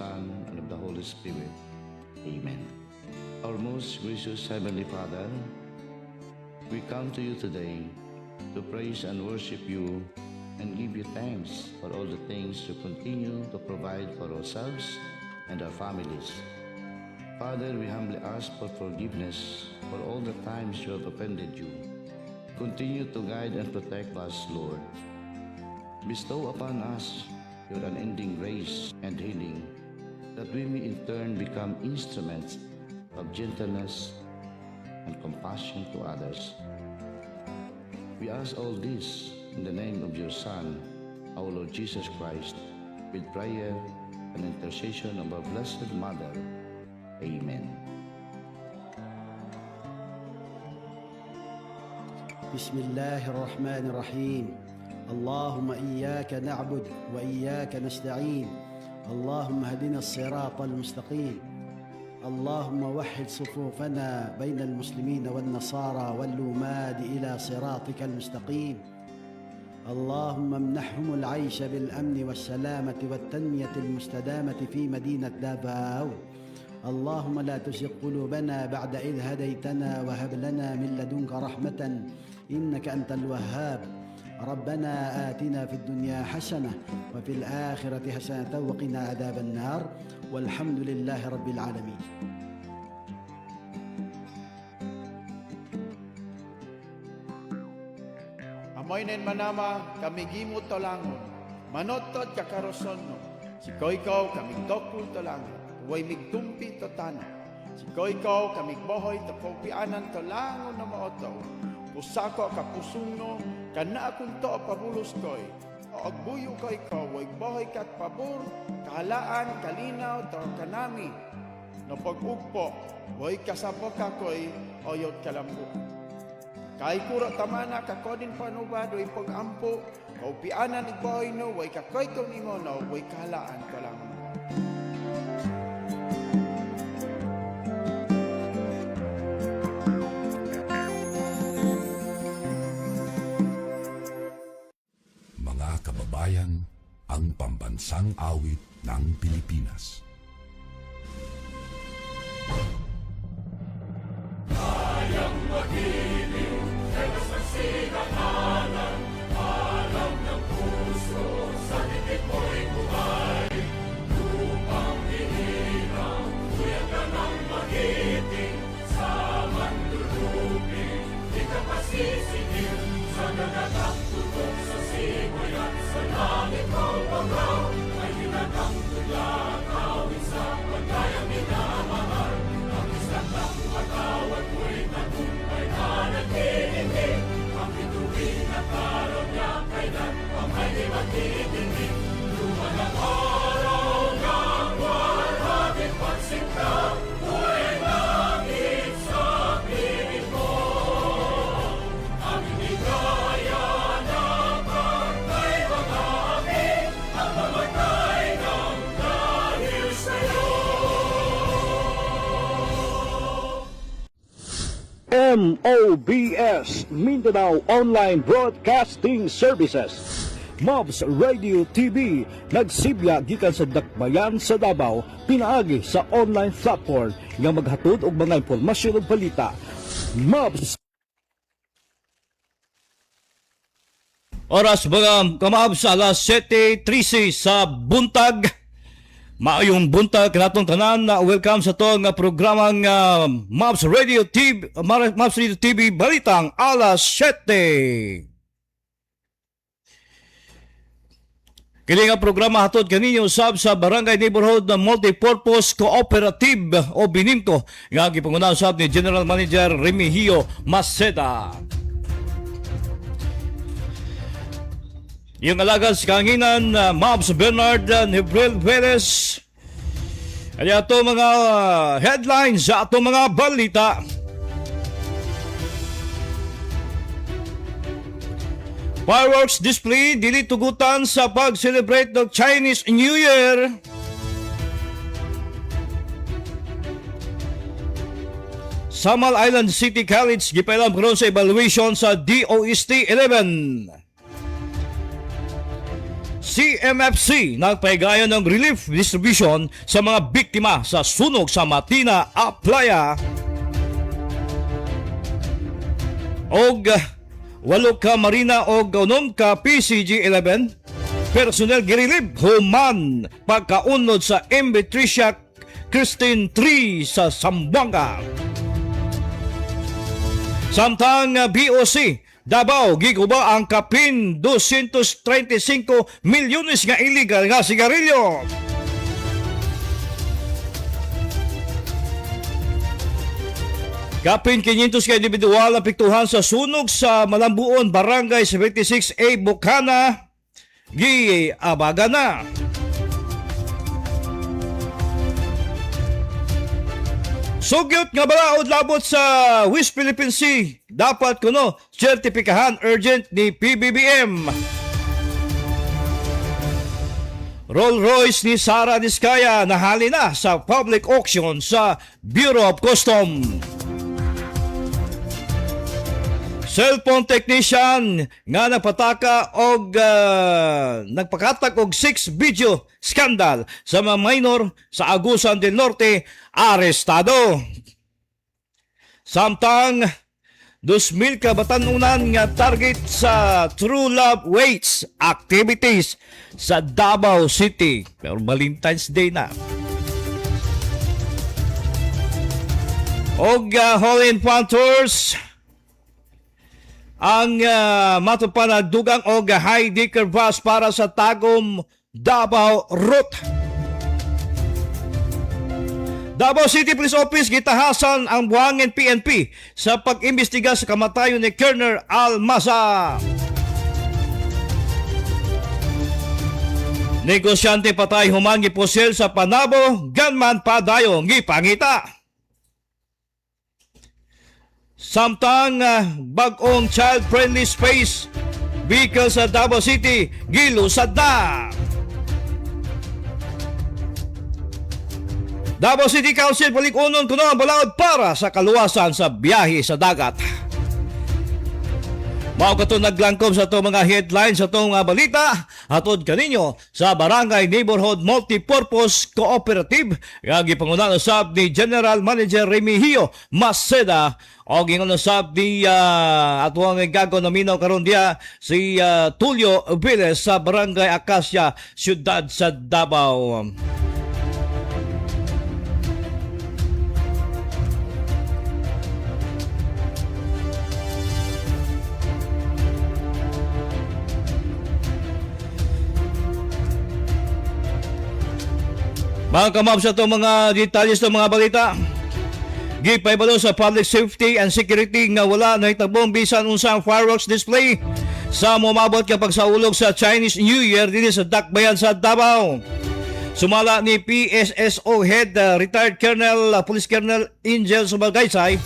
Son, and of the Holy Spirit. Amen. Our most gracious Heavenly Father, we come to you today to praise and worship you and give you thanks for all the things you continue to provide for ourselves and our families. Father, we humbly ask for forgiveness for all the times you have offended you. Continue to guide and protect us, Lord. Bestow upon us your unending grace and healing, that we may in turn become instruments of gentleness and compassion to others. We ask all this in the name of your Son, our Lord Jesus Christ, with prayer and intercession of our Blessed Mother. Amen. بسم الله الرحمن الرحيم. اللهم إياك نعبد وإياك نستعين. اللهم اهدنا الصراط المستقيم. اللهم وحد صفوفنا بين المسلمين والنصارى واللوماد إلى صراطك المستقيم. اللهم امنحهم العيش بالأمن والسلامة والتنمية المستدامة في مدينة دافاو. اللهم لا تزغ قلوبنا بعد إذ هديتنا وهب لنا من لدنك رحمة إنك أنت الوهاب. ربنا آتنا في الدنيا حسنة وفي الآخرة حسنة وقنا عذاب النار والحمد لله رب العالمين. Amoy nen manama kami gimot tolangon, manotod kakaroson no, si koykaw kami dokul tolangon, huway migtumpi to tano, si koykaw kami bohoy to kopianan tolangon na maotaw, pusako kapusong no, kana akong to pabulos koy, o agbuyo koykaw, huway bohoy kat pabor, kahalaan, kalinaw, to kanami, no pag-ugpo, huway kasabok kakoy, oyot kalambo. Kay kuro tamana kakodin panubado ay pag-ampo, kaupianan igboy no, way kakoy kong imono, way kahalaan ko lang. Mga kababayan, ang pambansang awit ng Pilipinas. MOBS Mindanao Online Broadcasting Services, Mobs Radio TV, nagsibya gikan sa dakbayan sa Davao, pinaagi sa online platform nga maghatod og mga impormasyon ug balita. Mobs. Oras mga kamabs, alas 7:13 sa buntag. Maayong buntag kanatong tanan, na welcome sa to nga programang Mobs Radio TV Balitang alas 7. Kini nga programa hatod kaninyo usab sa Barangay Neighborhood Multipurpose Cooperative o Binimco nga gipangunahan usab ni General Manager Remigio Maceda. Yung alaga sa kanginan, Mobs Bernard Nebril Perez. Ano ato mga headlines sa ato mga balita. Fireworks display dili tugutan sa pag-celebrate ng Chinese New Year. Samal Island City College gipailam karon sa evaluation sa DOST 11. CMFC nagpahigayon ng relief distribution sa mga biktima sa sunog sa Matina, Aplaya. Og 8 ka Marina og 6 ka PCG-11 personnel girilib human pagkaunod sa MB Tricia Christine 3 sa Zamboanga. Samtang BOC Davao giguba ang kapin 235 milyones nga illegal nga sigarilyo. Kapin 500 ka individual ang piktuhan sa sunog sa Malambuon, Barangay 76A, Bukana, giabaga na. Sugyot nga balaod labot sa West Philippine Sea. Dapat kuno sertipikahan urgent ni PBBM. Rolls Royce ni Sara Diskaya nahali na sa public auction sa Bureau of Customs. Cellphone technician nga nagpataka og nagpakatak og 6 video scandal sa mga minor sa Agusan del Norte arestado. Samtang 2,000 ka batanunan nga target sa True Love Waits activities sa Davao City. Pero Valentine's Day na. Og Hall in Fun Tours ang matupan na dugang o high decker bus para sa Tagum Davao route. Davao City Police Office gitahasan ang buhangin PNP sa pag-imbestiga sa kamatayon ni Colonel Almasa. Negosyante patay human giposel sa Panabo, gunman padayon gipangita. Samtang bagong child-friendly space vehicle sa Davao City gilusad na. Davao City Council palikunon kuno ang balaod para sa kaluwasan sa biyahe sa dagat. Mao kato naglangkob sa itong mga headlines sa itong mga balita atod kaninyo sa Barangay Neighborhood Multipurpose Cooperative nga gipangunahan usab ni General Manager Remigio Maceda o gingon usab ni atuang gago naminaw karon dia si Tulio Viles sa Barangay Acacia, Siyudad sa Davao. Mga kamab sa itong mga detalles ng mga balita. Gipaybalo sa public safety and security nga wala na itabong bisan unsang fireworks display sa momabot kapag sa ulog sa Chinese New Year din sa Dakbayan sa Davao. Sumala ni PSSO Head Retired Colonel Police Colonel Angel Subalgaysay,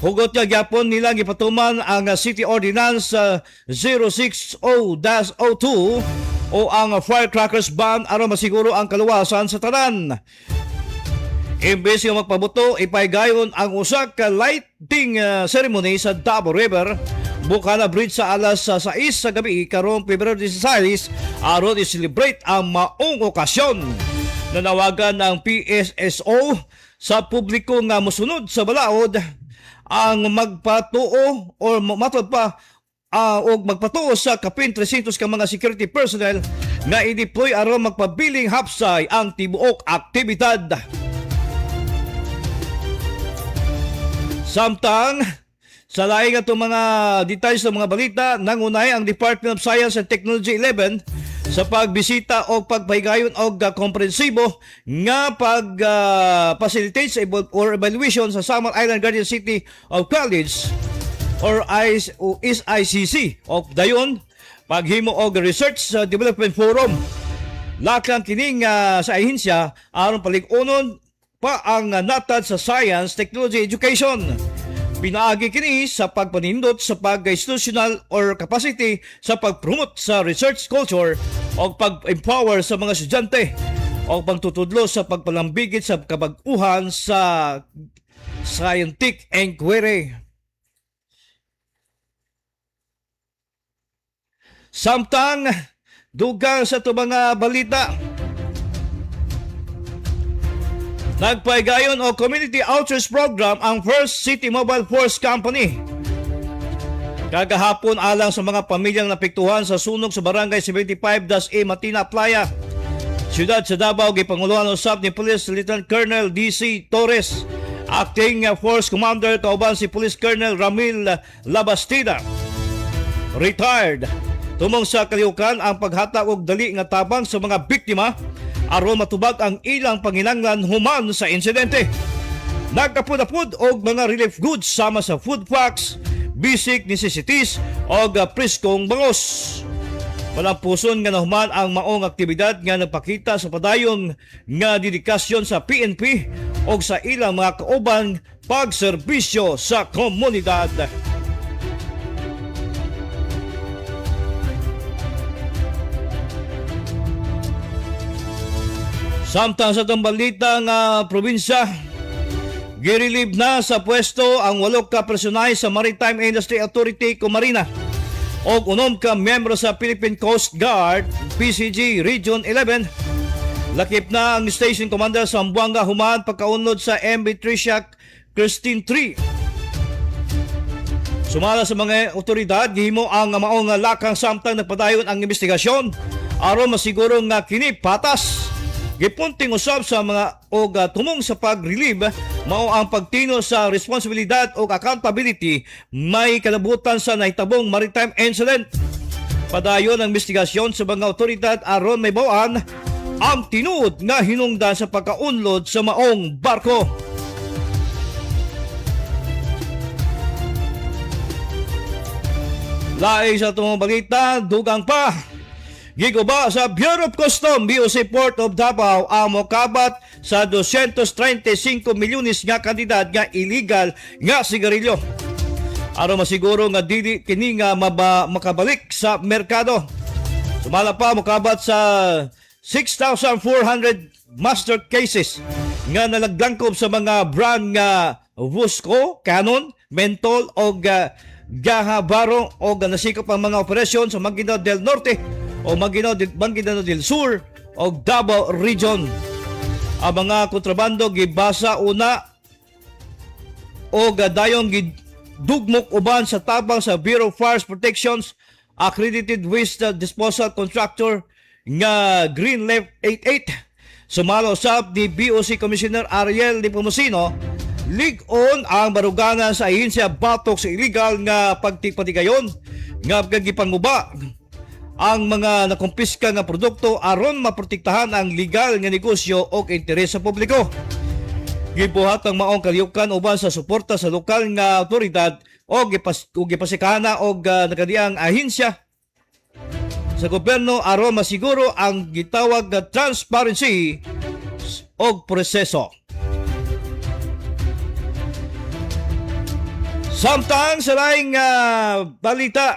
hugot niya gyapon nilang ipatuman ang City Ordinance 060-02 o ang firecrackers ban aron masiguro ang kaluwasan sa tanan. Imbes nga magpabuto, ipaygayon ang usa ka lighting ceremony sa Davao River, Bukana Bridge sa alas 6 sa gabi karong Pebrero 16 aron i-celebrate ang maong okasyon. Nanawagan ng PSSO sa publiko nga mosunod sa balaod ang magpatuo o matod pa o magpatuo sa kapin 300 ka mga security personnel na i-deploy aron magpabiling hapsay ang tibuok aktibidad. Samtang sa laing atong mga details ng mga balita, nangunay ang Department of Science and Technology 11 sa pagbisita o pagpahigayon o komprensibo nga pag-facilitate sa evaluation sa Samar Island Guardian City of College or SICC o dayon paghimo og Research Development Forum. Lakang kining sa ahensya aron paligunon pa ang natad sa science, technology, education. Pinaagi kini sa pagpanindot sa pag-institutional or capacity sa pag-promote sa research culture o pag-empower sa mga estudyante o pagtutudlo sa pagpalambigit sa kabag-uhan sa scientific inquiry. Samtang dugang sa ito mga balita. Nagpaigayon o community outreach program ang First City Mobile Force Company. Kagahapon alang sa mga pamilyang napiktuhan sa sunog sa Barangay 75-A Matina Playa, siyudad sa Davao, gipanguluhan usab ni Police Lieutenant Colonel DC Torres, Acting Force Commander, kauban si Police Colonel Ramil Labastida, retired. Tumong sa kalihukan ang paghatag og dali nga tabang sa mga biktima aron matubag ang ilang panginanglan human sa insidente. Nagkapud-apud og mga relief goods sama sa food packs, basic necessities o priskong bangos. Walang puson nga nahuman ang maong aktibidad nga nagpakita sa padayon nga dedikasyon sa PNP o sa ilang mga kauban pagserbisyo sa komunidad. Samtang sa tambalita nga probinsya, girilib na sa pwesto ang 8 ka personay sa Maritime Industry Authority Comarina o 9 ka miyembro sa Philippine Coast Guard PCG Region 11. Lakip na ang Station Commander sa Zamboanga human pagkaunlod sa MV Tricia Christine 3. Sumala sa mga otoridad, gihimo ang maong lakang samtang nagpadayon ang investigasyon aron masiguro nga kini patas. Gipunting usab sa mga tumong sa pag-relieve mao ang pagtino sa responsibilidad o accountability may kalabutan sa nahitabong maritime incident. Padayon ang investigasyon sa mga otoridad aron may bawaan ang tinuod nga hinungdan sa pagkaunlod sa maong barko. Laing sa tumong balita, dugang pa giguba sa Bureau of Customs BOC Port of Davao ang mokabat sa 235 milyones nga kantidad nga illegal nga sigarilyo. Aron masiguro nga dili kini nga makabalik sa merkado. Sumala pa mokabat sa 6,400 master cases nga nalaglangkob sa mga brand nga Vusco, Canon, Mentol o Gahabaro o nasikop ang mga operasyon sa Maguindanao del Norte o Maguindanao del Sur o Davao Region. Ang mga kontrabando gibasa una o dayong gidugmok uban sa tabang sa Bureau of Fire Protection's accredited waste disposal contractor nga Green Left 88. Sumalo usab ni BOC Commissioner Ariel Nepomuceno, lig-on ang baruganan sa ahensya batok sa illegal nga pagtipatigayon nga gipanguba ang mga nakumpiska nga produkto aron maprotektahan ang legal nga negosyo o interes sa publiko. Gibuhat ang maong kaliyukan uban sa suporta sa lokal nga otoridad o gipasikana o nagadiang ahensya sa gobyerno aron masiguro ang gitawag nga transparency o proseso. Samtang sa laing balita,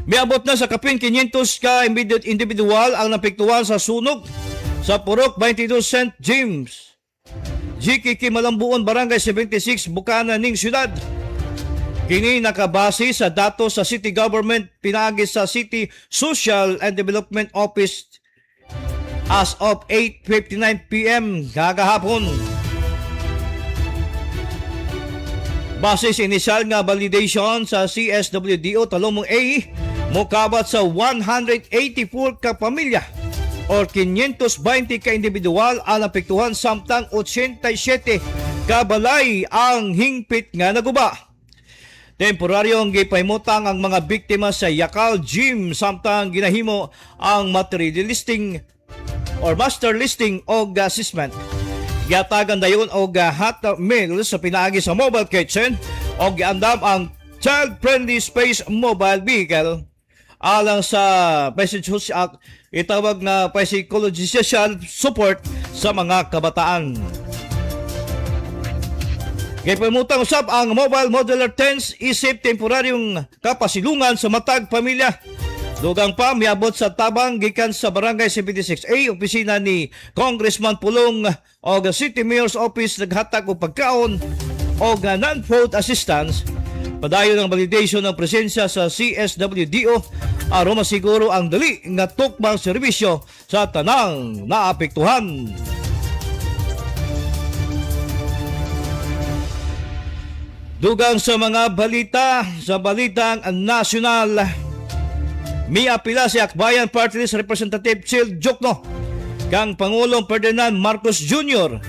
miabot na sa kapin 500 ka individual ang napiktuhan sa sunog sa Purok 22 St. James, GKK Malambuon, Barangay 76, Bukana ning syudad. Kini nakabase sa datos sa City Government pinaagi sa City Social and Development Office as of 8:59 PM kagahapon. Base sa inisyal nga validation sa CSWDO Talomong A, mokabat sa 184 ka pamilya o 520 ka individual ang napektuhan samtang 87 ka balay ang hingpit nga naguba. Temporaryong gipaymutang ang mga biktima sa Yakal Gym samtang ginahimo ang material listing or master listing o assessment. Giatagan dayon og hot meal sa pinaagi sa mobile kitchen o giandam ang child-friendly space mobile vehicle alang sa itawag na psychological support sa mga kabataan. Gipamutang usab ang mobile modular tents isip temporaryong kapasilungan sa matag pamilya. Dugang pa miabot sa tabang gikan sa Barangay 76A, opisina ni Congressman Pulong o City Mayor's Office naghatag og pagkaon o non-food assistance Padayon ng validation ng presensya sa CSWDO aron masiguro ang dali nga tukmang serbisyo sa tanang naapektuhan. Dugang sa mga balita, sa balitang nasyonal, miapila si Akbayan Party List Representative Chil Jokno kang Pangulong Ferdinand Marcos Jr.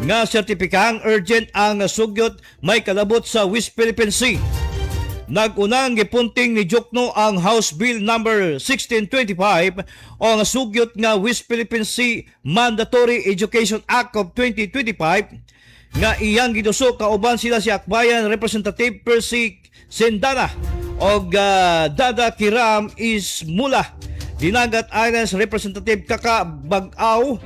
nga sertipikahang urgent ang sugyot may kalabot sa West Philippine Sea. Nagunang gipunting ni Jokno ang House Bill number 1625 o ang sugyot nga West Philippine Sea Mandatory Education Act of 2025 nga iyang gidusok kauban sila si Akbayan Representative Percy Sendana o Dada Kiram Ismula, Dinagat Islands Representative Kaka Bag-aw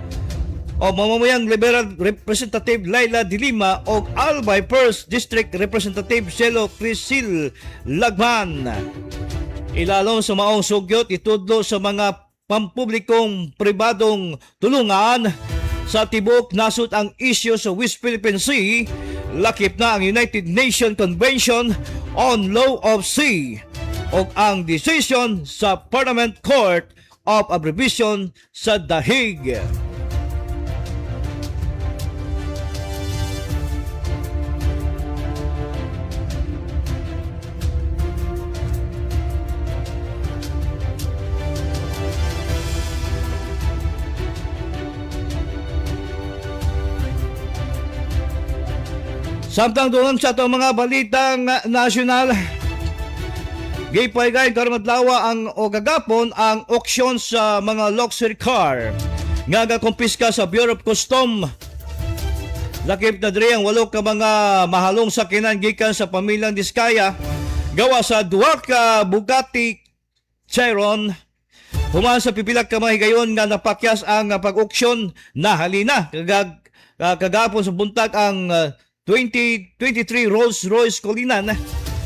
o mamamayang Liberal Representative Laila Dilima o Albay First District Representative Celo Crisil Lagman. Ilalong sa maong sugyot itudlo sa mga pampublikong pribadong tulungan sa tibok nasut ang isyu sa West Philippine Sea, lakip na ang United Nations Convention on Law of Sea o ang decision sa Parliament Court of Arbitration sa The Hague. Samtang doon sa itong mga balitang nasyonal, gipay karon adlaw ang o gagapon ang auction sa mga luxury car nga gakumpiska sa Bureau of Custom. Lakip na diri ang 8 ka mga mahalong sakinan gikan sa pamilyang Diskaya gawa sa 2 ka Bugatti Chiron. Human sa pipila ka mahigayon nga napakyas ang pag-auction na halina kagapon sa buntag ang 2023 Rolls-Royce Cullinan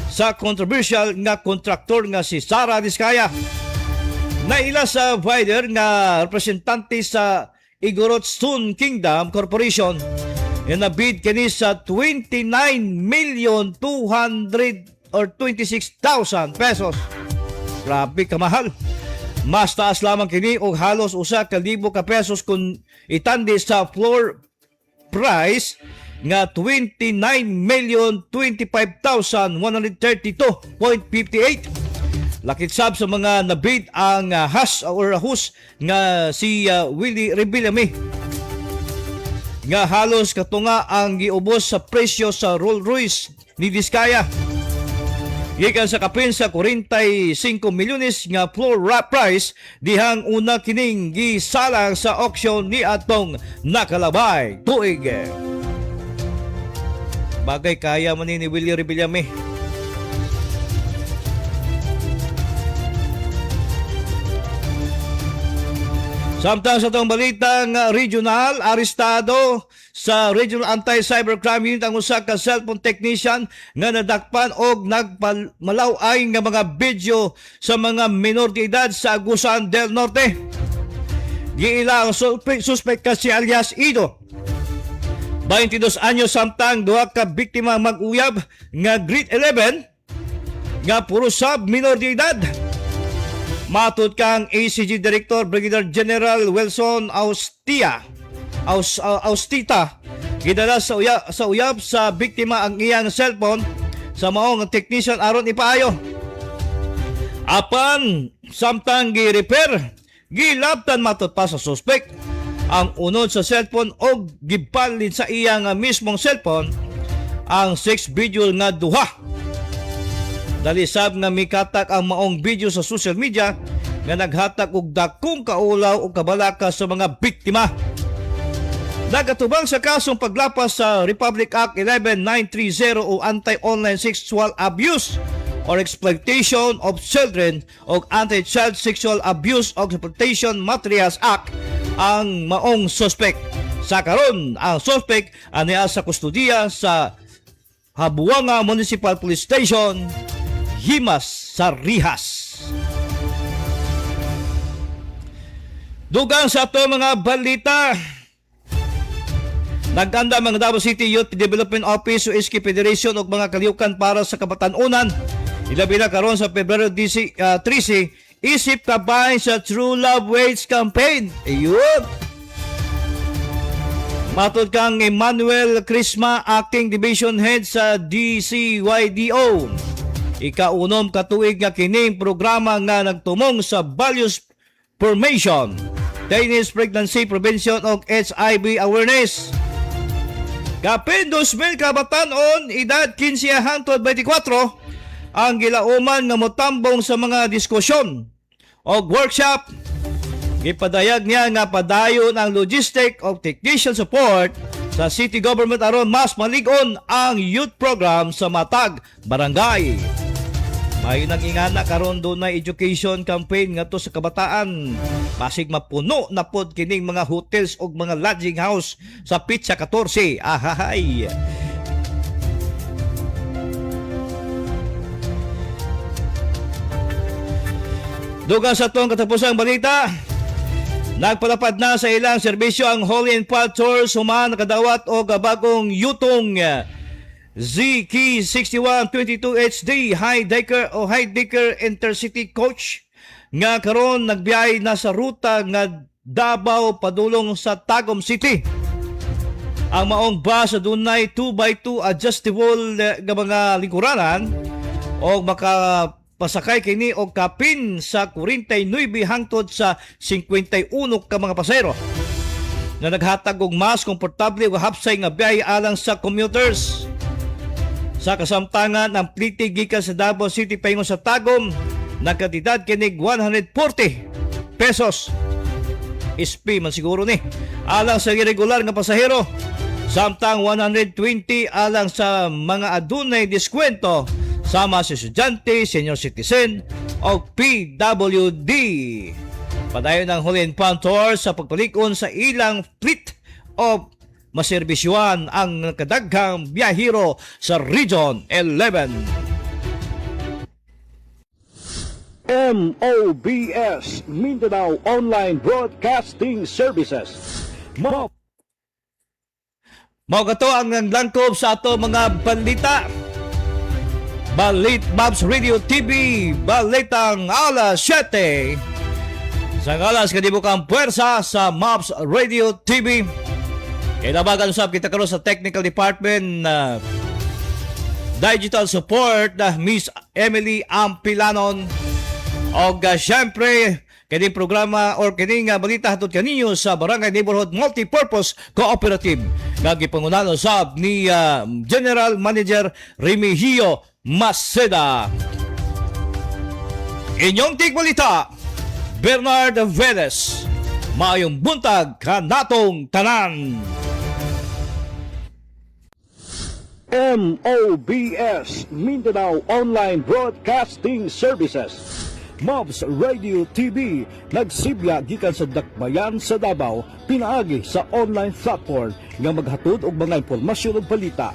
sa controversial nga kontraktor nga si Sara Diskaya. Naila sa bidder nga representante sa Igorot-Stone Kingdom Corporation na bid kini sa 29,226,000 pesos. Grabe kamahal. Mas taas lamang kini og halos 1,000 ka pesos kung itandi sa floor price nga 29,025,132.58. Lakit sab sa mga nabid ang has or hus nga si Willie Rebillame nga halos katunga ang giubos sa presyo sa Rolls-Royce ni Diskaya. Gikan sa kapin sa 45 milyones nga floor price dihang una kining gisalang sa auction ni atong nakalabay tuig. Bagay kaya man ni Willie Rebillame. Samtang sa itong balitang regional, arestado sa Regional Anti-Cybercrime Unit ang usa ka cellphone technician nga nadakpan og nagmalaway nga mga video sa mga minor de edad sa Agusan del Norte. Giila ang suspect kasi alias Ido. 22 anyos samtang 2 ka biktima mag-uyab nga grade 11 nga puro sab minor de edad. Matud kang ACG Director Brigadier General Wilson Austita gidala sa uyab sa biktima ang iyang cellphone sa maong technician aron ipaayo. Apan samtang gi-repair, gilabtan matud pa sa suspect ang unod sa cellphone o gibalin sa iyang mismong cellphone ang 6 video nga duha. Dalisab nga mikatak ang maong video sa social media nga naghatag og dakong kaulaw o kabalaka sa mga biktima. Nagatubang sa kasong paglapas sa Republic Act 11930 o Anti-Online Sexual Abuse or Exploitation of Children o Anti-Child Sexual Abuse or Exploitation Materials Act ang maong suspect. Sa karon, ang suspect aniya sa kustudiya sa Habuanga Municipal Police Station, Himas sa Rihas. Dugang sa ato mga balita, Nagkanda mga Davao City Youth Development Office o SK Federation og mga kaliukan para sa kabatanunan. Ilabi na karon sa Pebrero 13, isip kabay sa True Love Waits campaign. Ayun. Matod kang Emmanuel Crisma, Acting Division Head sa DCYDO. Ikaunom katuig nga kining programa nga nagtumong sa values formation, teenage pregnancy prevention o HIV awareness. Kapin 2,000 kabatanon, edad 15 hangtod 24, ang gilauman nga motambong sa mga diskusyon o workshop. Gipadayag niya nga padayon ang logistic o technician support sa city government aron mas malig-on ang youth program sa matag barangay. May nangingana karon doon na education campaign nga to sa kabataan. Pasig mapuno na pod kining mga hotels o mga lodging house sa Pizza 14. Ahahay! Dugang sa itong katapusang balita, nagpalapad na sa ilang serbisyo ang Holy and Path Tours human nakadawat o bagong yutong ZK6122HD High Decker Intercity Coach nga karon nagbiyahe na sa ruta nga Davao padulong sa Tagum City. Ang maong bus dunay 2x2 adjustable nga mga lingkuranan o makapasakay kini og kapin sa 49 hangtod sa 51 ka mga pasahero na naghatag og mas komportable ug hapsay nga biyahe alang sa commuters. Sa kasamtangan, ang pliti gikan sa Davao City paingon sa Tagum nagkatidad kinig 140 pesos. SP man siguro ni alang sa irregular nga pasahero, samtang 120 alang sa mga adunay diskwento sama sa estudyante, senior citizen o PWD. Padayon ang Holy and Path Tours sa pagpalikon sa ilang fleet o maserbisyuan ang kadaghang biyahero sa Region 11. MOBS Mindanao Online Broadcasting Services. Mao kato ang langkob sa ato mga balita. Mobs Radio TV, balitang alas 7. Sa alas kadibukang puwersa sa Mobs Radio TV. Kailangan usap kita karon sa technical department digital support Miss Emily Ampilanon. O syempre, kining programa or kining balita hatod kaninyo sa Barangay Neighborhood Multipurpose Cooperative nga gipangunahan usab ni General Manager Remigio Maceda. Inyong tigbalita, Bernard Velez. Maayong buntag kanatong tanan. MOBS Mindanao Online Broadcasting Services. Mobs Radio TV nagsibya gikan sa dakbayan sa Davao pinaagi sa online platform nga maghatod og mga impormasyon ug balita.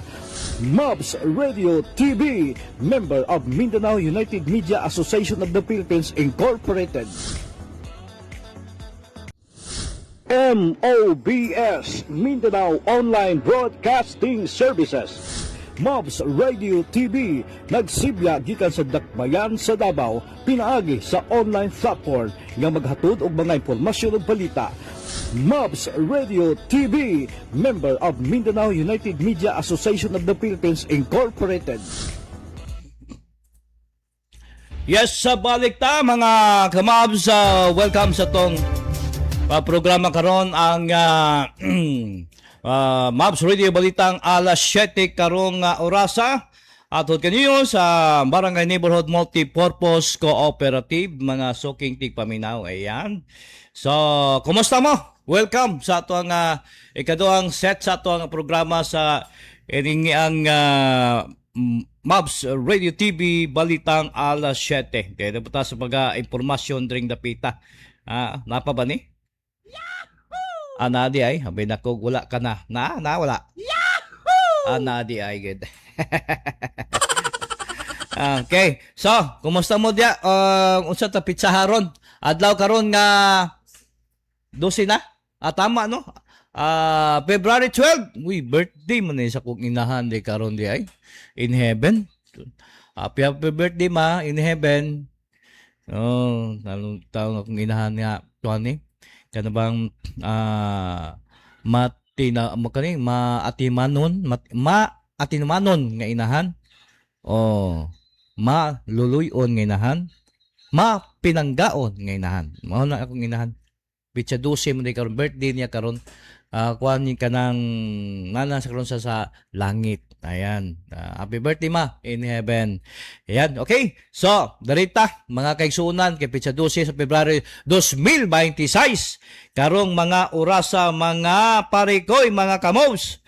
Mobs Radio TV, member of Mindanao United Media Association of the Philippines Incorporated. MOBS Mindanao Online Broadcasting Services. Mobs Radio TV nagsibya gikan sa dakbayan sa Davao pinaagi sa online platform nga maghatod og mga impormasyon ug balita. Mobs Radio TV, member of Mindanao United Media Association of the Philippines Incorporated. Yes, sa balik ta mga kamabs, welcome sa tong programa karon ang Mobs Radio Balitang alas 7 karong orasa atod kaniyo sa Barangay Neighborhood Multipurpose Cooperative, mga suking tigpaminaw. Ayan. So, kumusta mo? Welcome sa ato ang ikaduhang set sa ato ang programa sa ining ang Mobs Radio TV Balitang alas 7. Kaya napunta sa pag-informasyon during dapita. Napa ba ni? Anadi ay, habay nako, wala ka na. Wala. Yahoo! Anadi ay, good. Okay, so, kumusta mo dia? Unsa ta pizza haron? Adlaw karon nga 12 na? Tama, no? February 12, uy, birthday man sa kong inahan di karon di ay in heaven. Happy birthday ma in heaven. Oh, taong akong inahan nga tuan ni. Kana bang maatimanon nga inahan. Oh, maluluyon nga inahan. Mapinanggaon nga inahan. Mao na akong inahan. Bitsa 12 mo karon birthday niya karon. Kuan ni kanang nana sa karon sa langit. Ayan. Happy birthday ma in heaven. Ayan. Okay. So, darita mga kaigsunan kay pitsa 12 sa February 2026. Karong mga orasa mga parikoy mga kamos.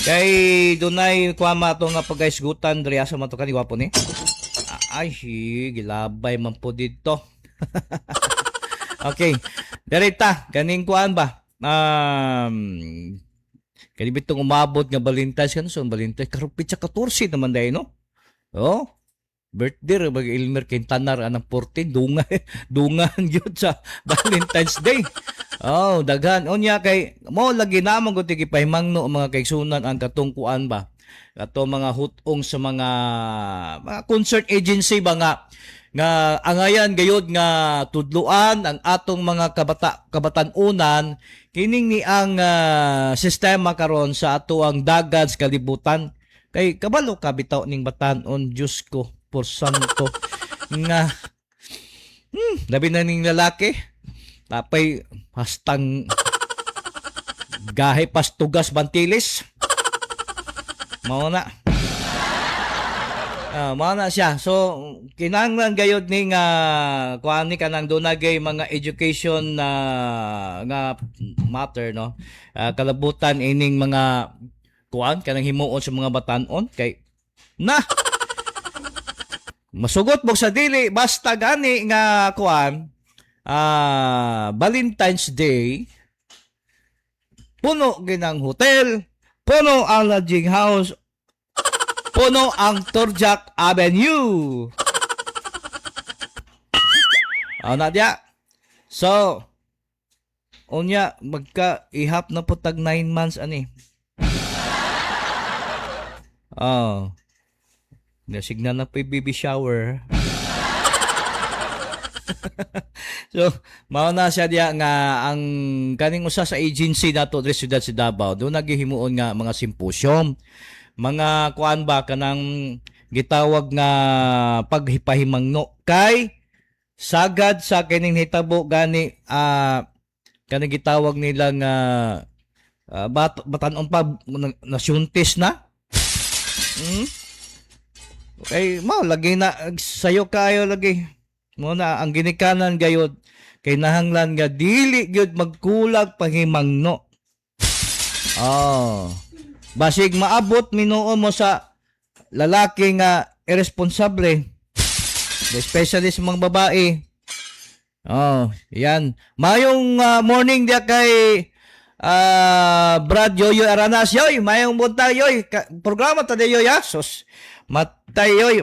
Kay dunay kuama to nga pagaisgutan diri sa matukan ni gwapo ni. Ay, gilabay man po dito. Okay. Darita kaning kuan ba? Kani bitong umabot nga Valentine's kan so Valentine's karon pitsa 14 naman dai no. Oh. Birthday ra bag Elmer Quintanar anang 14 dungan gyud sa Valentine's Day. Oh, daghan unya kay mo lagi namon gud gipahimangno mga kaigsunan ang katungkuan ba. Ato mga hutong sa mga concert agency ba nga angayan gayud nga tudluan ang atong mga kabatan-unan kining ni ang sistema karon sa ato ang dagat sa kalibutan kay kabalo ka bitaw ning batan-on Diyos ko por santo nga labi na ning lalaki tapay hastang gahe pastugas bantilis mao na mao na siya. So kinahanglan gayud ning kuan ni kanang dunagay mga education nga matter no. Kalabutan ining mga kuan kanang himuon sa mga batan-on kay na masugot mo sa dili basta gani nga kuan Valentine's Day puno ginang hotel, puno ang lodging house, puno ang Torjak Avenue. Na dia. So, unya magka-ihap na po tag 9 months ani. Signal na po baby shower. So, mao na siya diya nga ang kaning usa sa agency nato diri siyudad sa Davao, do naghihimuon nga mga simposium, mga kuan ba kanang gitawag nga paghipahimangno kay sagad sa kining hitabo gani kanang gitawag nila nga batan-on pa nasyuntis na. Okay, mao lagi na sayo kayo lagi. Mo na ang ginikanan gayud kay nahanglan nga dili gyud magkulag pahimangno. Basig maabot minuon mo sa lalaki nga irresponsable, especially sa mga babae. Yan. Mayong morning dia kay Brad Yoyoy Aranas. Yoy, mayong buntag yoy. Programa ta yoy ha. Sus. Matay yoy.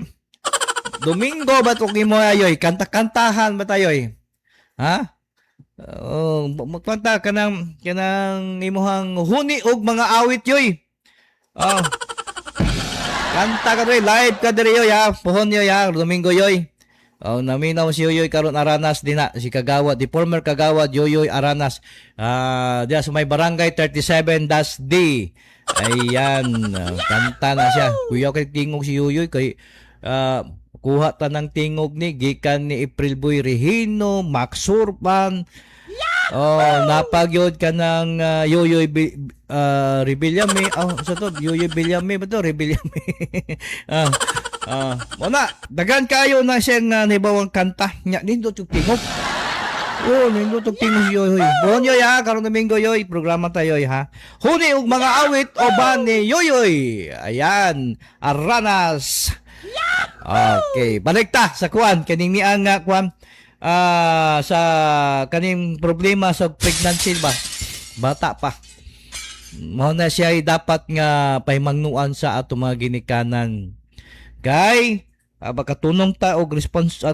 Domingo ba ito mo yoy? Kanta-kantahan ba tayo yoy? Ha? Magkanta ka ng imuhang huni og mga awit yoy. Kanta ka yoy, live ka diri yoy ha. Puhon yoy ha, Domingo yoy. Naminaw si Yoyoy karon Aranas din na, si Kagawad, the former Kagawad Yoyoy Aranas. Diya sa may barangay 37-D. Ayan, kanta na siya. Kuya kay tingog si Yoyoy kay kuha ta ng tingog ni gikan ni April Boy Regino, Max Urban. Napagyod ka ng Yoyoy Rebillame. Sa to, Yoyoy Billame ba to? Rebillame. Muna, dagan kayo na siyang nibawang kanta. Nya, nindot yung tingog. Nindot yung tingog yoy. Buhon yoy ha, karong Domingo yoy. Programa tayo yoy ha. Huni og mga awit o ba ni Yoyoy. Ayan, Aranas. Okay, balik ta sa kuan kaning niang kuan sa kaning problema sa pregnancy ba. Bata pa. Mao na siya ay dapat nga pahimangnuan sa ato mga ginikanan. Kay baka tunong ta og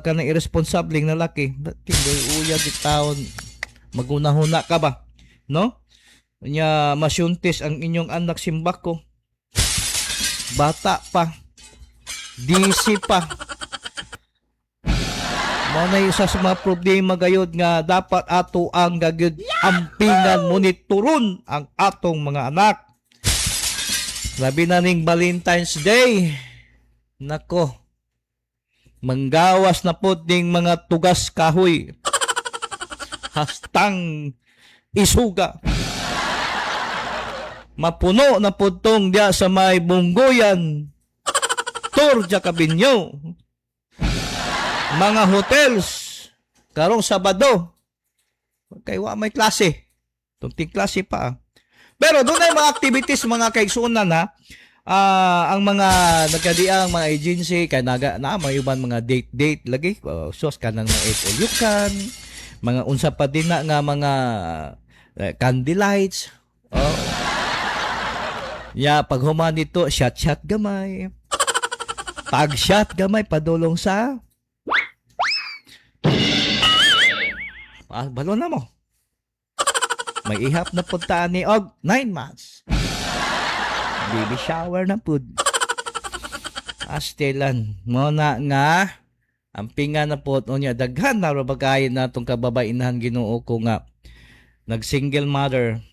kanang irresponsible nga lalaki. Tingoy uya di taon magunahuna ka ba, no? nya masyuntis ang inyong anak simbak ko. Bata pa. DC pa. Mao na isa sa mga problema gayud nga dapat ato ang gagud ampingan monitoron ang atong mga anak. Labi na ning Valentine's Day. Nako. Manggawas na pod ning mga tugas kahoy. Hastang isuga. Mapuno na pod tong diya sa may Bunggoyan. Tour ja Cabinyo. Mga hotels karong Sabado. Kay wa may klase. Tunting klase pa. Pero doon ay mga activities mga kaigsunan ha. Ang mga nagkadiang mga agency kay naga na may uban mga date lagi sos kanang mga epolukan, mga unsa pa din na nga mga candlelights. Oh. Ya pag human dito shot gamay. Pag shot gamay padulong sa balon na mo. May ihap na puntaan ni Og 9 months. Baby shower na pud. Astelan mo na nga ang pinga na po niya daghan na ra bagayan natong kababainahan Ginoo ko nga nag single mother.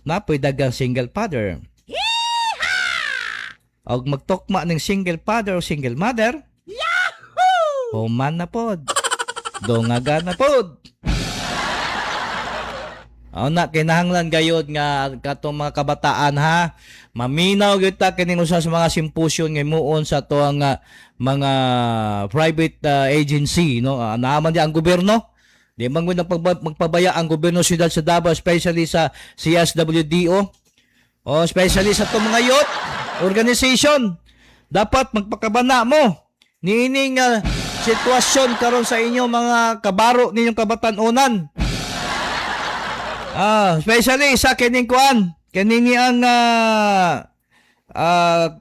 Napoy dagang single father. Og magtokma ng single father o single mother. Yahoo! Human na pod. Dongaga na pod. Na kinahanglan gayod nga katong mga kabataan ha. Maminaw gyud ta kining usa sa mga symposium nga muon sa to ang mga private agency no. Naaman di ang gobyerno. Di man gyud magpabaya ang gobyerno siyudad sa Davao especially sa CSWDO. O especially sa to mga youth organization. Dapat magpakabana mo niining sitwasyon karon sa inyo mga kabaro ninyong kabatan-unan. Especially sa kining kuan, kining ang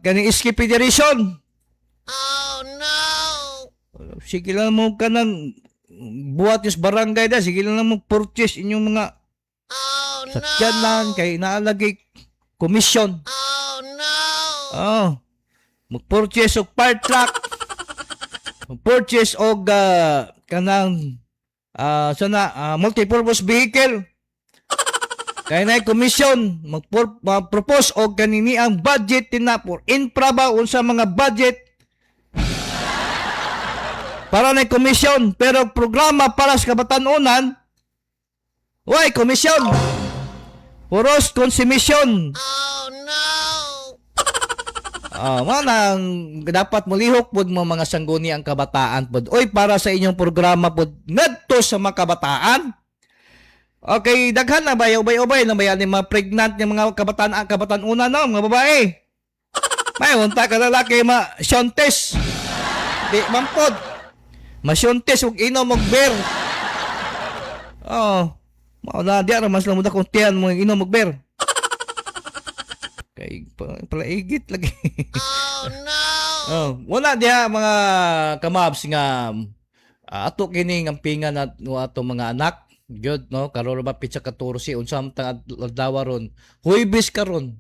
kining Iski Federation. Oh no. Sige lang mo kanang buhat yung barangay da, sige lang mo purchase inyong mga sakyanan kay naalagay commission. Oh no. Mag-purchase og part truck. Mag-purchase og kanang multipurpose vehicle. Kaya na commission mag-propose og kanini ang budget tinapor infra ba unsa mga budget para na commission pero programa para sa kabatan-unan why commission puros konsumisyon. Oh no. Manang dapat mulihok pod mo mga sangguni ang kabataan pod oy para sa inyong programa pod ngadto sa mga kabataan. Okay, daghan na bayay-ubay na bayan ng mga pregnant ng mga kabatan-una no, mga babae. May unta ka lalaki masyontes. Di mampod. Masyontes ug inom og beer. Mao na di ra mas lamuda kung tiyan mo inom og beer. Kay palaigit lagi. Oh no. Wala diha mga kamabs nga ato kining ang pinga na ato mga anak. Good no karon ba pitsa 14 unsa man dawaron Huwebes karon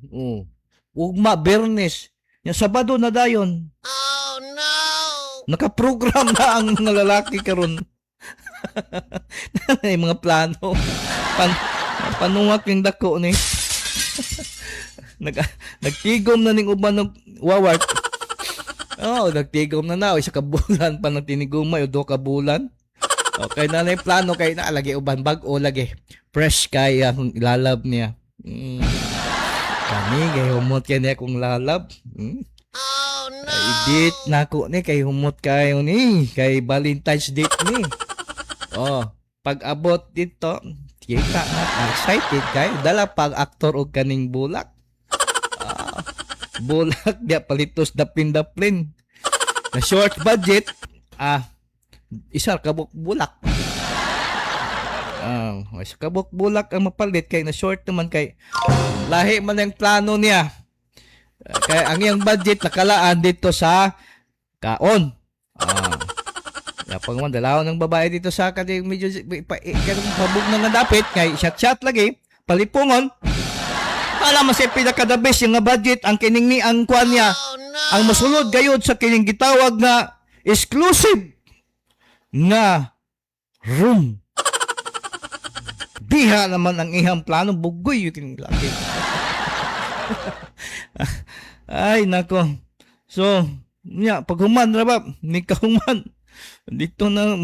ugma Bernes nya Sabado na dayon. Oh no. Naka-program na ang mga lalaki karon. Ay mga plano panuwak yung dako ni. Nagtigom na ning uban ng wawart. Nagtigom na isa ka bulan pa nang tinigumay o 2 ka bulan. Okay na yung plano kay na lagi uban bag-o lagi fresh kay ang lalab niya. Kani kay humot kay niya kung lalab. Oh no. Date nako ni kay humot kayo ni kay Valentine's date ni. Pag abot dito kita na excited kay dala pag aktor og kaning bulak. Bulak dia palitos daplin na short budget isar kabuk bulak. Isa kabuk bulak ang mapalit kay na short naman kay lahi man ang plano niya. Kay ang iyang budget nakalaan dito sa kaon. Napang man dalaw ng babae dito sa kadi medyo kanang pabog na nga dapit kay chat lagi palipungon. Alam mo siya pinaka-the best yung nga budget ang kining ni ang kuan niya. Ang masulod gayud sa kining gitawag nga exclusive nga room. Diha naman ang ihang plano bugoy yung laki. Ay nako. So, pag human ra ba, ni kahuman. Dito na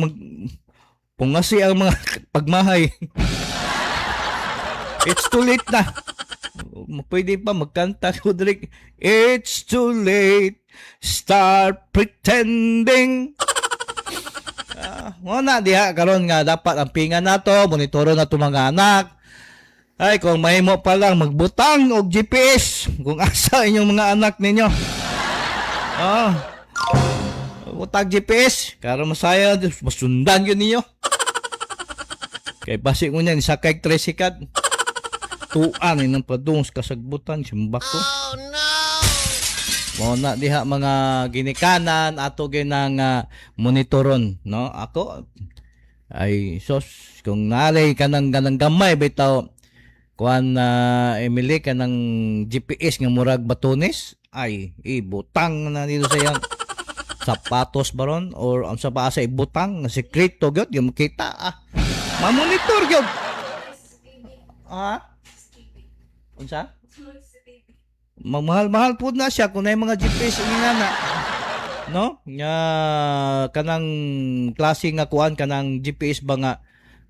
pungasi ang mga pagmahay. It's too late na. Pwede pa magkanta ko direk. It's too late. Start pretending. Wala diha karon nga dapat ang pingan nato, monitoro na to mga anak. Ay kung mahimo pa lang magbutang og GPS kung asa inyong mga anak ninyo. Butang GPS karon masaya masundan yun ninyo. Kay basi ko niyan sakay tricycle. Tuan ni nang padung sa kasagbutan simbak ko. Oh no. Mo na diha mga ginikanan ato ginang monitoron no ako ay sos kung nalay kanang gamay bitaw kuan Emily kanang GPS nga murag batones ay ibutang na dito sa yang sapatos baron or ang sa paasa ibutang nga sekreto gyud yung makita mamonitor gyud unsa mahal po na siya kung na mga GPS na no nga kanang klase nga kuan kanang GPS ba nga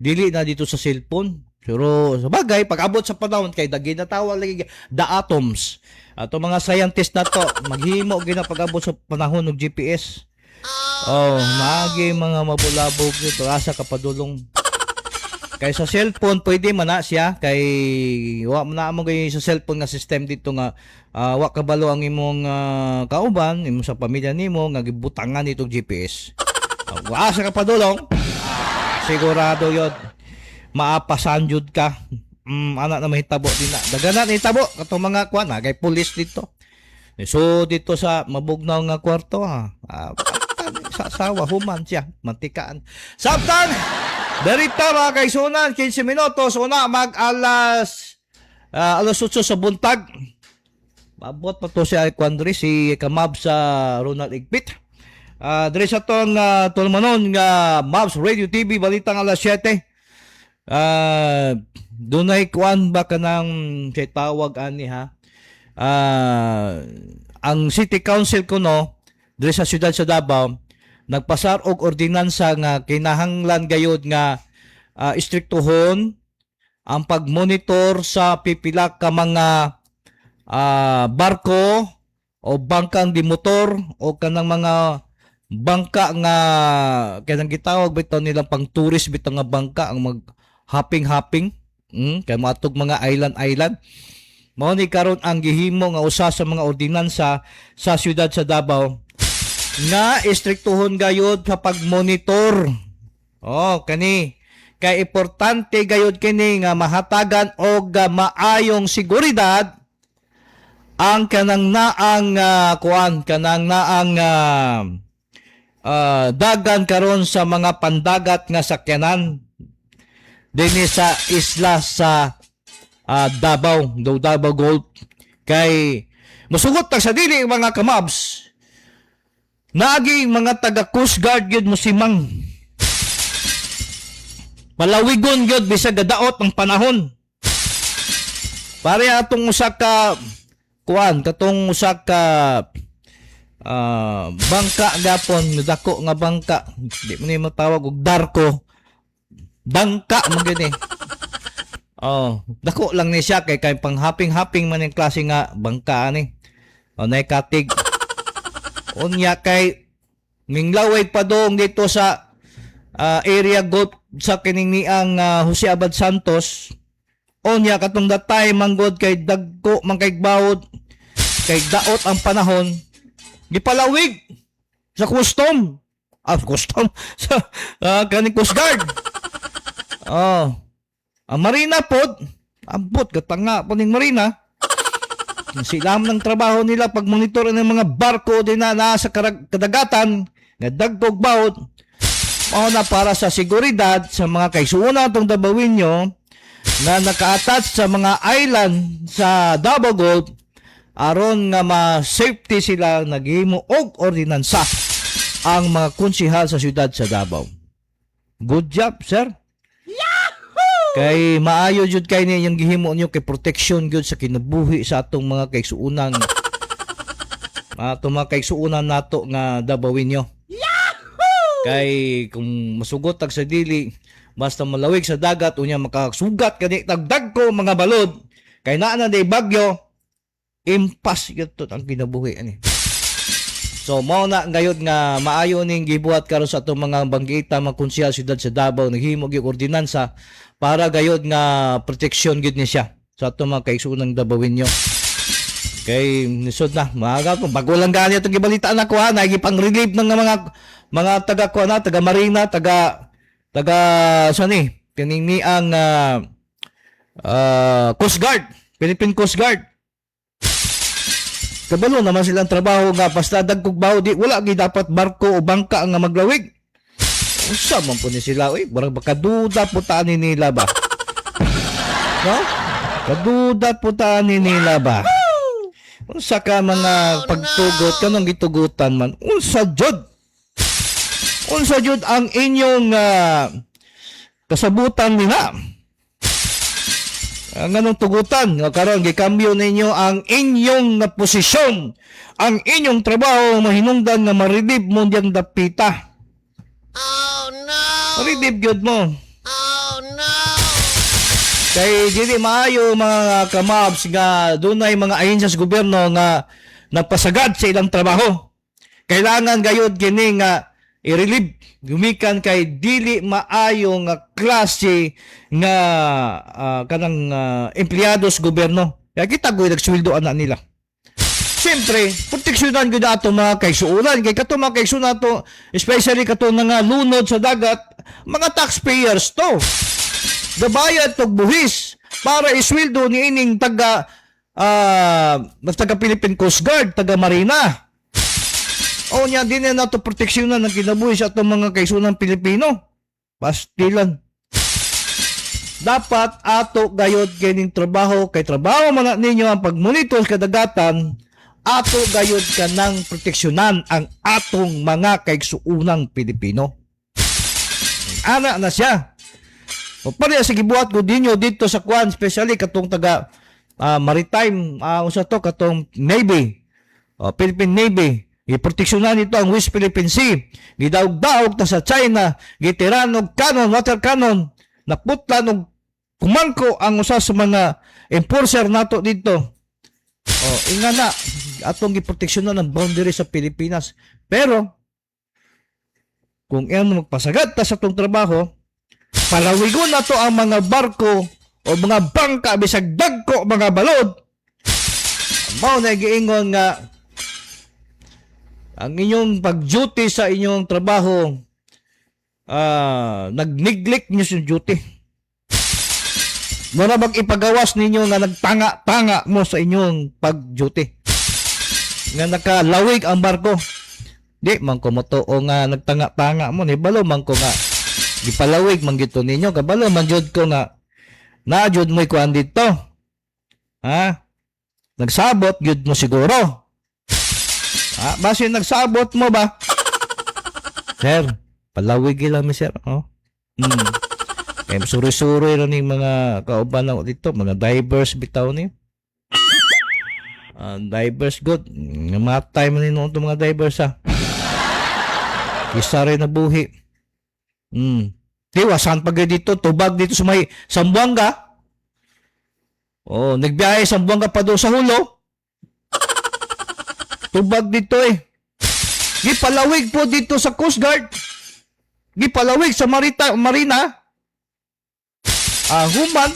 dili na dito sa cellphone pero sa bagay pag abot sa panahon kay dagi na tawag lagi the atoms ato mga scientist na to maghimo gina pag abot sa panahon ng GPS magi mga mabulabog dito asa kapadulong kay sa cellphone pwede man na siya kay wa man na mo gay sa cellphone nga system dito nga wa kabalo ang imong kauban imong sa pamilya nimo nga gibutangan itong GPS. Wa sa kapadulong sigurado yod maapasan jud ka. Anak na mahitabo din na. Dagana ni hitabo katong mga kuan kay pulis dito. So dito sa mabugnaw nga kwarto sa sawa human siya mantikaan. Sabtan Darita mga kaisunan, 15 minutos, una alas 8 sa buntag. Mabot pa to si Alquandre, si Kamab sa Ronald Igpit. Dari sa tong tulmanon nga Mabs Radio TV, balitang alas 7. Dunay kuan ba ka ng tawag ani ha? Ang City Council ko no, dari sa siyudad sa Davao, nagpasar og ordinansa nga kinahanglan gayud nga istriktuhon ang pagmonitor sa pipila ka mga barko o bangkang di motor o kanang mga bangka nga kanang gitawag bitaw nilang pang tourist bitaw nga bangka ang mag hopping kay matog mga island mao ni karon ang gihimo nga usa sa mga ordinansa sa siyudad sa Davao nga istriktuhon gayud sa pagmonitor. Kani kay importante gayud kini nga mahatagan og maayong seguridad ang kanang naang kuan kanang naang dagan karon sa mga pandagat nga sakyanan dinhi sa isla sa Davao Gold kay musugot sa dili mga kamabs. Naging mga taga Coast Guard yun mo simang. Palawigon yun bisag gadaot ang panahon. Pare atong usa ka kuan katong usa ka bangka gapon dako nga bangka di mo ni matawag og barko. Bangka mo gani. Dako lang ni siya kay pang hopping man yung klase nga bangka ani. Nay katig unya kay minglaway pa doong dito sa area Gulf sa kining niang Jose Abad Santos unya katong datay manggod kay dagko man kay bawod kay daot ang panahon gipalawig sa custom sa kaning Coast Guard ang marina pod ambot katanga po ning marina sila ng trabaho nila pag monitor ng mga barko din na nasa kadagatan nga dagkog bawod Mao na para sa seguridad sa mga kaigsuonan atong dabawin nyo na naka-attach sa mga island sa Davao Gulf aron nga ma-safety sila naghimo og ordinansa ang mga konsehal sa siyudad sa Davao. Good job, sir. Kay maayo jud kay ni yung gihimo niyo kay protection gyud sa kinabuhi sa atong mga kaigsuonan. Atong mga kaigsuonan nato nga dabawin nyo. Kay kung masugot tag sa dili, basta malawig sa dagat unya makasugat kani tagdag ko mga balod. Kay naa na day bagyo, impas gyud ang kinabuhi ani. So mao na gayud nga maayo ning gibuhat karon sa atong mga banggita mga konsehal siyudad sa Davao naghimo gyud ordinansa para gayud nga proteksyon gyud ni siya sa atong mga kaigsuonang dabawin nyo. Kay nisod na maaga po bago lang gani itong gibalitaan ako ha nagipang relieve ng mga taga ko na taga Marina taga saan kanini ang Coast Guard, Philippine Coast Guard. Kabalo naman silang trabaho nga basta dagkog baho di wala gid dapat barko o bangka nga maglawig. Unsa man po ni sila oy, barang bakaduda po taan nila ba? No? Kaduda po taan nila ba? Unsa ka mga pagtugot kanang gitugutan man? Unsa jud? Unsa jud ang inyong kasabutan nila? Ang anong tugutan nga karon gikambyo ninyo ang inyong posisyon, ang inyong trabaho mahinungdan nga ma-relieve mo diyang dapita. Oh no. Ma-relieve gyud mo. Oh no. Kay dili maayo mga kamabs nga dunay mga ahensya sa gobyerno nga nagpasagad sa ilang trabaho. Kailangan gayud kini nga i-relieve gumikan kay dili maayo nga klase nga kanang empleyado sa gobyerno. Kaya kita gyud nagsweldo ana nila. Siyempre, proteksyonan gyud ato mga kaigsuonan kay kato mga kaigsuonan nato, especially kato nga lunod sa dagat, mga taxpayers to. Gabayad tog buhis para isweldo ni ining taga Philippine Coast Guard, taga Marina. O nya din na to proteksyonan ng kinabuhi sa atong mga kaigsuonan Pilipino. Pastilan. Dapat ato gayod kining trabaho kay trabaho man ninyo ang pagmonitor sa kadagatan, ato gayod kanang proteksyonan ang atong mga kaigsuonang Pilipino. Ana na siya. O pareha sa gibuhat ko dinyo dito sa Kwan, especially katong taga maritime, usa to katong Navy, Philippine Navy. Iproteksyonan nito ang West Philippine Sea. Gidaog-daog ta sa China, gitiran og cannon, water cannon, naputlan og kumangko ang usa sa mga enforcer nato dito. Ingana atong giproteksyonan ang boundary sa Pilipinas. Pero kung iyan magpasagad ta sa atong trabaho, palawigon na to ang mga barko o mga bangka bisag dagko mga balod. Mao na giingon nga ang inyong pag-duty sa inyong trabaho nag-neglect nyo sa duty. Muna ipagawas ninyo nga nagtanga-tanga mo sa inyong pag-duty. Nga nakalawig ang barko. Di man ko motoo nga nagtanga-tanga mo. Balo man ko nga gipalawig man gito ninyo. Kabalo man jud ko nga na jud mo'y kuhan dito. Nagsabot jud mo siguro. Basi nagsabot mo ba? Sir, palawig lang mi sir. Kaya suri-suri rin yung mga kauban ako dito. Mga divers bitaw ni. Divers good. Namatay man nino itong mga divers Isa rin na buhi. Diwa, saan pag dito? Tubag dito sa may Sambuanga. Nagbiyahe Sambuanga pa doon sa Hulo. Tubag dito Gipalawig po dito sa Coast Guard. Gipalawig sa Marina. Human,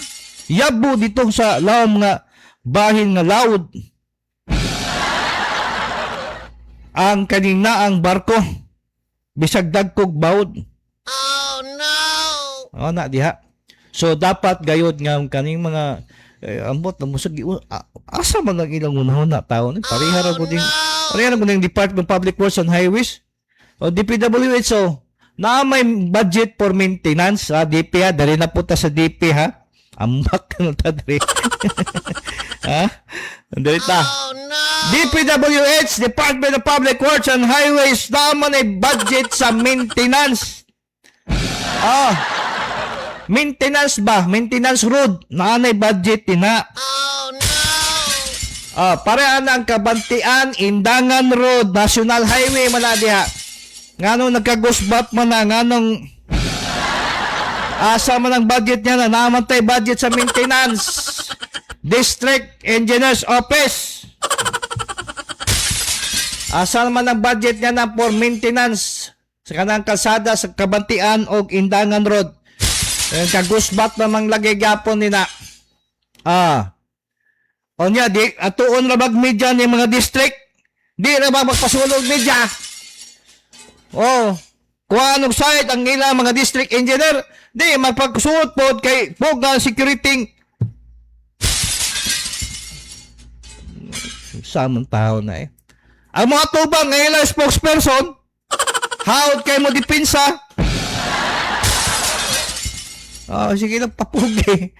yabo dito sa lawom nga bahin nga laod. Ang kaninaang barko bisag dagkog bawod. Oh no. Na diha. So dapat gayod nga kaning mga ambot na musag asa man ang ilang unahon na tao ni parihara ko ding Department of Public Works and Highways o DPWH na may budget for maintenance sa DP ha. Dari na punta sa DP ha. Ambak na ta dari. Ha? Dari ta. DPWH, Department of Public Works and Highways, naman ay budget sa maintenance. Maintenance ba? Maintenance road. Naanay budget tina. Parehan ang Kabantian, Indangan Road, National Highway, maladiha. Nganong nagka-gusbat man na, nganong asa man ang budget niya na, namantay budget sa maintenance. District Engineer's Office. Asa naman ang budget niya na for maintenance sa kanang kalsada sa Kabantian o Indangan Road. Kagusbat namang lagay gapon nila. O niya, di, atuon na media ni mga district. Di na ba magpasulog media? Kung anong site ang ilang mga district engineer, di magpagsuot po kay Poga Security. Samang tao na eh. Ang mga tubang ng ilang spokesperson, hawad kayo mo dipinsa. Sige lang papugi.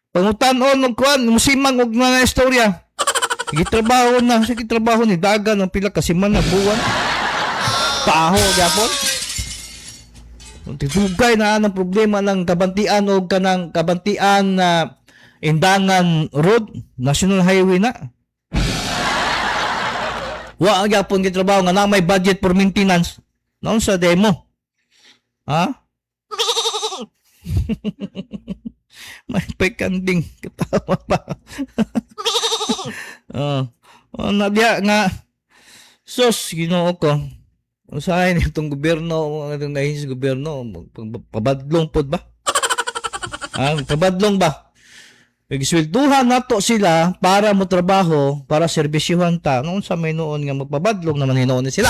Pangutanon ng kuan, musimang og mga istorya. Sige trabaho ni daga ng pila kasi man na buwan. Paho gyapon. Titugay na ang problema ng Kabantian o kanang Kabantian na Indangan Road, National Highway na. Wa ang gyapon gitrabaho nga na may budget for maintenance. Naon sa demo? May pekanding katawa pa. Nadya nga sus, Ginoo ko. Usahay itong gobyerno, itong nahihis gobyerno, pabadlong pod ba? Pabadlong ba? Nagswelduhan nato sila para mo trabaho, para serbisyuhan ta. Noon sa may noon nga magpabadlong naman hinoon sila.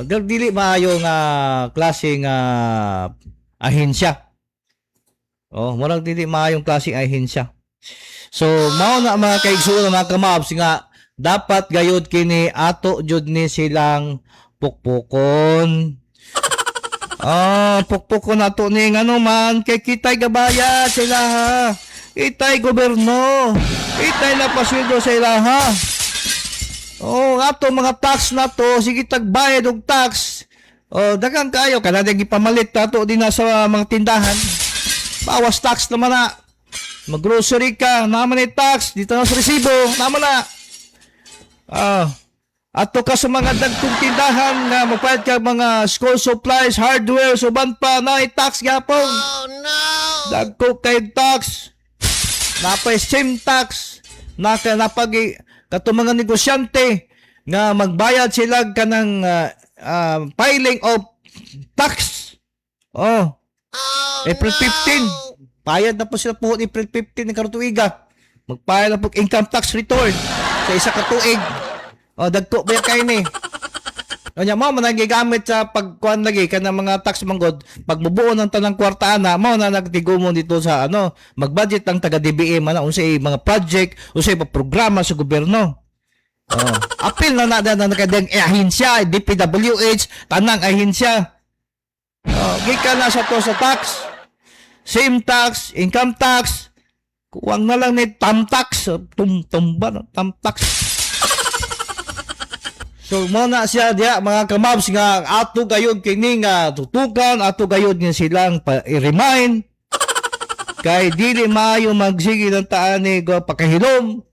Dili maayo nga klaseng ahensya. Murag dili maayong klaseng ahensya. So, mao na mga kaigsuon mga kamabs nga dapat gayud kini ato jud ni silang pukpukon. Pukpukon nato ni ngano man kay kitay gabaya sila ha. Itay gobyerno. Itay na pasweldo sa ila ha. Ato mga tax na to, sige tagbayad og tax. Daghang kayo kada gipamalit nato din na sa mga tindahan. Bawas tax naman na. Mag-grocery ka, naman ay tax. Dito na sa resibo, naman na. Ato ka sa mga dagkong tindahan na magpahit ka mga school supplies, hardware, suban pa, na ay tax gapong. Dagko kay tax. Napay same tax. Napag kato mga negosyante nga magbayad sila kanang filing of tax. April 15. Bayad na po sila po April 15 ng kartuiga. Magbayad na po income tax return sa isa ka tuig. Dagko ba kayo ni? Nya mo man nagigamit sa pagkuan lagi kanang mga tax manggod, pagbubuo ng tanang kwarta na mo na nagtigumon dito sa magbudget ang taga DBM man unsay mga project, unsay mga programa sa gobyerno. Apil na nakadeng ahensya, DPWH, tanang ahensya. Gikan na sa to sa tax. Same tax, income tax. Kuwang na lang ni tam tax, tam tax. So mo na siya diya mga kamabs nga ato gayud kini nga tutukan, ato gayud nga silang i-remind kay dili maayo magsige ng taan ni pakahilom.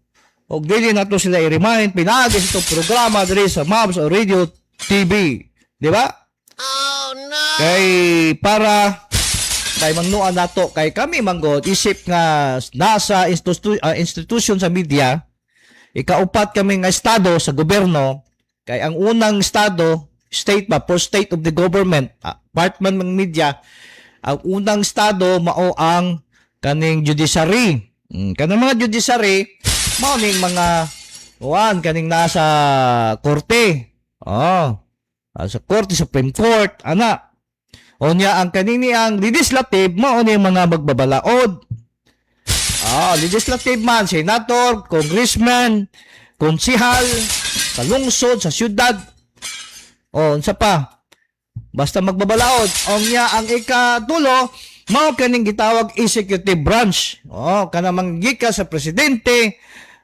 Og dili nato sila i-remind pinagi sa programa diri sa Mavs o Radio TV, di ba? Kay para kay mangnuan nato kay kami manggod isip nga nasa institution sa media, ikaupat kami nga estado sa gobyerno, kay ang unang estado state ba for state of the government department ng media, ang unang estado mao ang kaning judiciary. Kanang mga judiciary mao ning mga kaning nasa korte. Sa korte, Supreme Court, ana. Onya ang kanini ang legislative mao ni mga magbabalaod. Legislative man, senator, congressman, konsihal, kalungsod sa syudad. Unsa pa? basta magbabalaod. Unya ang ikatulo, mao kaning gitawag executive branch. Kana manggika sa presidente,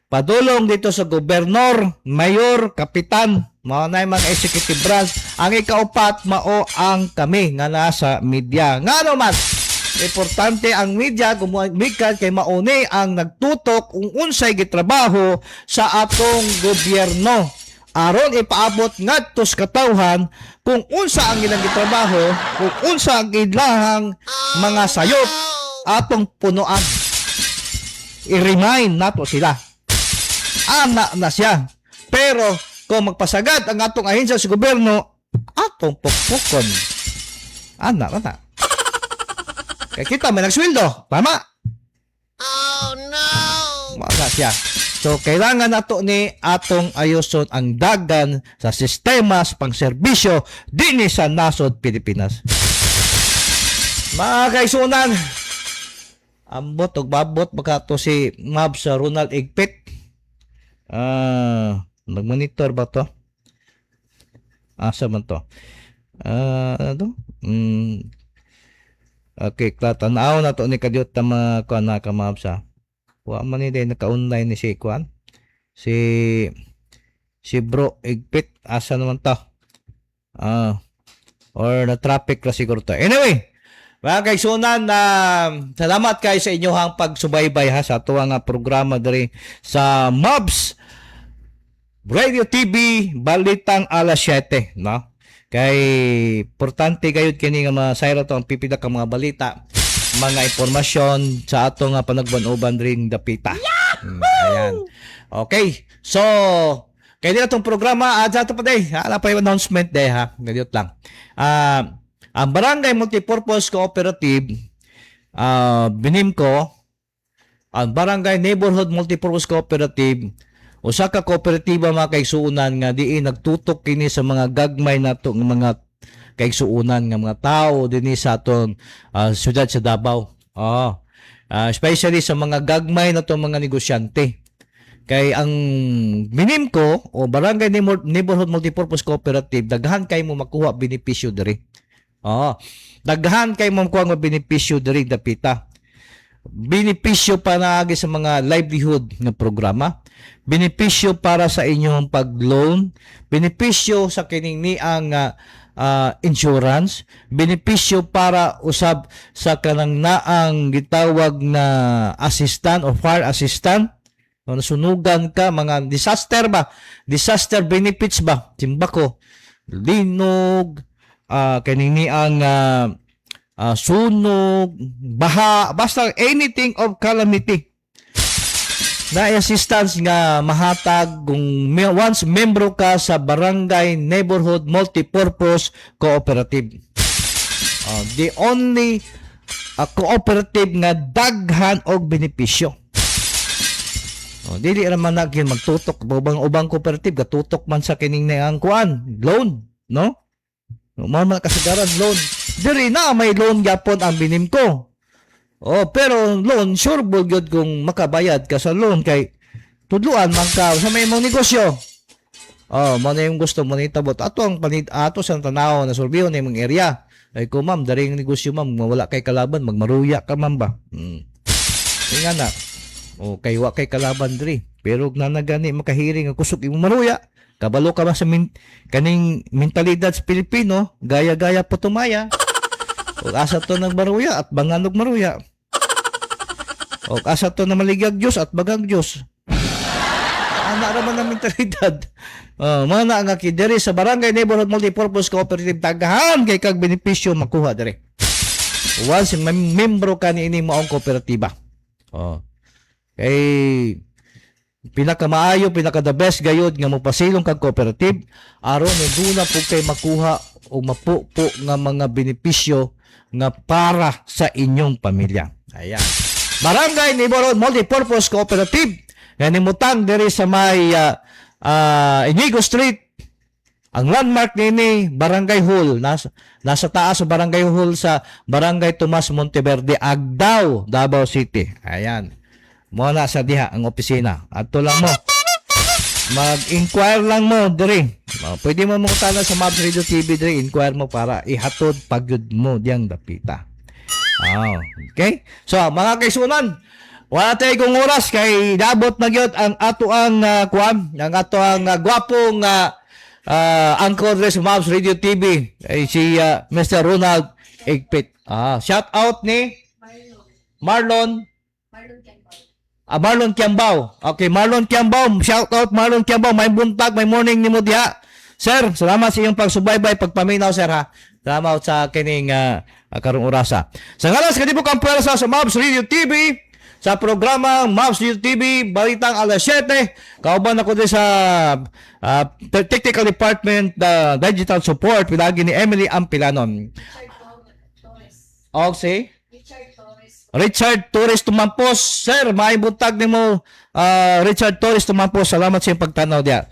padulong dito sa gobernador, mayor, kapitan, mao na yung mga executive branch. Ang ikaupat, mao ang kami nga nasa media. Nga naman, importante ang media gumikan kay mauni ang nagtutok kung unsay gitrabaho sa atong gobyerno aron ipaabot ngadto sa katawhan kung unsa ang ilang gitrabaho, kung unsa ang ilahang mga sayop atong punuan. I-remind nato sila. Ana na siya. Pero kung magpasagad ang atong ahensya sa gobyerno, atong pukpukon. Ana na. Kaya kita may nagsweldo. Tama? Oh no! Wala siya. So, kailangan nato ni atong ayoson ang dagan sa sistema sa pangserbisyo dinhi sa nasod Pilipinas. Mga kaisunan, ambot og babot baka to si Mab sa Ronald Igpit. Nag-monitor ba to? Asa man to? Ano to? Okay, tanaw na to ni kadyot ta mga kuan na kamab sa. Wa man ni naka-online ni si kuan. Si Bro Igpit asa naman to? Or na traffic ra siguro to. Anyway, mga kaigsunan, salamat kayo sa inyong pagsubaybay ha sa ato nga programa diri sa Mobs Radio TV balitang alas 7, no? Kay importante gayud kini nga masayro to ang pipila ka mga balita, mga impormasyon sa ato nga panagban-uban ring dapita. Ayan. Okay. So, kay nila tong programa sa ato pa day. Ala pa yung announcement day ha. Ganito lang. Ang Barangay Multipurpose Cooperative BINIMCO, ang Barangay Neighborhood Multipurpose Cooperative, usa ka kooperatiba mga kaigsuonan nga diin nagtutok kini sa mga gagmay nato nga mga kaigsuonan nga mga tao dinhi sa aton siyudad sa Davao. Especially sa mga gagmay nato mga negosyante. Kay ang BINIMCO o Barangay Neighborhood Multipurpose Cooperative daghan kay mo makuha benepisyo diri. Daghan kay mo makuha nga benepisyo diri dapita. Benepisyo panagi sa mga livelihood nga programa, benepisyo para sa inyong pag-loan, benepisyo sa kining niang insurance, benepisyo para usab sa kanang naang gitawag na assistant or fire assistant. Nasunugan ka, mga disaster ba? Disaster benefits ba? Timbako, linog, kining niang sunog, baha, basta anything of calamity na assistance nga mahatag kung once membro ka sa Barangay Neighborhood Multipurpose Cooperative. The only cooperative nga daghan og benepisyo. Dili raman na gyud magtutok ubang cooperative gatutok man sa kining ang kuan loan, no? Man kasagaran loan. Diri na may loan gyapon ang BINIMCO. Pero loan sure gyud kung makabayad ka sa loan kay tudluan man ka sa may mong negosyo. Mo na yung gusto mo nitabot. Ato sa tanaw na surveyo na yung area. Ay ko ma'am, dari yung negosyo ma'am, mawala kay kalaban, magmaruya ka ma'am ba? Nga na. Kay wa kay kalaban diri. Pero nanagani makahiring ang kusog imong maruya. Kabalo ka ba sa kaning mentalidad sa Pilipino, gaya-gaya putumaya. O asa to nagmaruya at banganog maruya. O asa to na maligag Diyos at bagang Diyos. Ana raman ang mentalidad. Mana nga kidiri sa Barangay Neighborhood Multipurpose Cooperative tagahan kay kag benepisyo makuha diri. Once membro ka ni ini maong kooperatiba. Kay pinakamaayo, pinaka the best gayud nga mopasilong kag cooperative aron duna po kay makuha o mapupo nga mga benepisyo nga para sa inyong pamilya. Ayan. Barangay Neighborhood Multipurpose Cooperative nga nimutang diri sa may Inigo Street. Ang landmark nini Barangay Hall nasa taas sa Barangay Hall sa Barangay Tomas Monteverde, Agdao, Davao City. Ayan. Mo na sa diha ang opisina. Adto lang mo. Mag-inquire lang mo diri. Pwede mo mong tala sa Mavs Radio TV dire, inquire mo para ihatod pagyud mo diyang dapita. Okay? So, mga kaisunan, wala tayo kong oras kay dabot na gyud ang ato ang ang ato ang gwapong anchor sa Mavs Radio TV ay si Mr. Ronald Igpit. Shout out ni Marlon Kiambao. Okay, Marlon Kiambao. Shout out Marlon Kiambao. May buntag, may morning ni mo diha. Sir, salamat sa iyong pagsubaybay, pagpaminaw, sir, ha. Salamat sa kining karong orasa. Sa ngalan sa kadibok ang pwersa sa Mavs Radio TV, sa programang Mavs Radio TV, balitang alas 7, kauban ako din sa Technical Department, Digital Support, pinagi ni Emily Ampilanon. Okay. Richard Torres Tumampos. Sir, may buntag ni mo, Richard Torres Tumampos. Salamat sa iyong pagtanaw diya.